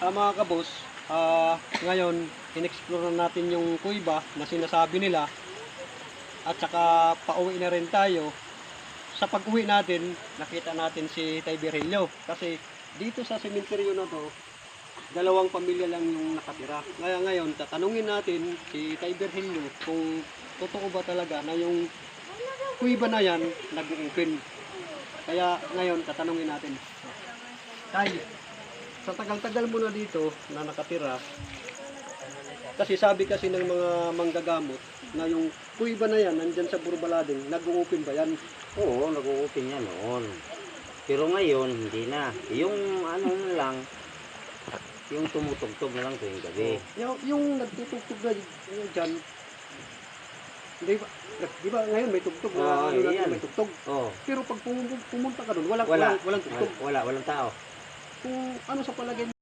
Mga kabos, ngayon, in-explore na natin yung kuiba na sinasabi nila at saka pauwi na rin tayo. Sa pag-uwi natin, nakita natin si Tay Virgilio kasi dito sa sementeryo na to, dalawang pamilya lang yung nakatira. Ngayon, tatanungin natin si Tay Virgilio kung totoo ba talaga na yung kuiba na yan nag-open. Kaya ngayon, tatanungin natin. Tay, sa tagal-tagal mo na dito na nakatira, kasi sabi kasi ng mga manggagamot na yung kuiba na yan, nandyan sa Burbalading, nag-open ba yan? Oo, nag-open yan noon. Pero ngayon, hindi na. Yung ano na lang, yung tumutugtog na lang tuwing gabi. Yung nagtutugtog na dyan, di ba ngayon may tugtog na ano natin, may tugtog. Oo. Pero pag pumunta ka doon, walang tugtog. Walang tao. Kung ano sa palagay